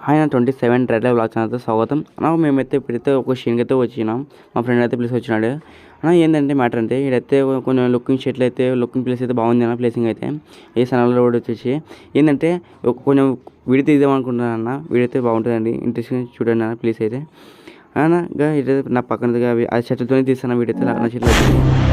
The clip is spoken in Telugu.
హాయ్ నా 27 రెడ్ లైవ్ బ్లాగ్ ఛానల్తో స్వాగతం అన్న. మేమైతే ఇప్పుడైతే ఒక షీన్కి అయితే వచ్చినాం. మా ఫ్రెండ్ అయితే ప్లేస్ వచ్చినాడు అన్న. ఏంటంటే మ్యాటర్ అంటే ఇక్కడైతే కొన్ని లుకింగ్ షెట్లు అయితే లుకింగ్ ప్లేస్ అయితే బాగుంది అన్న. ప్లేసింగ్ అయితే ఏ సనాల రోడ్ వచ్చేసి ఏంటంటే కొంచెం వీడియో తీద్దాం అనుకుంటున్నాను అన్న. వీడియో అయితే బాగుంటుందండి, ఇంట్రెస్టింగ్ చూడండి అన్న ప్లేస్ అయితే అన్న. ఇదైతే నా పక్కన అది చెట్లతోనే తీస్తాను వీడియో అయితే నా చెట్లు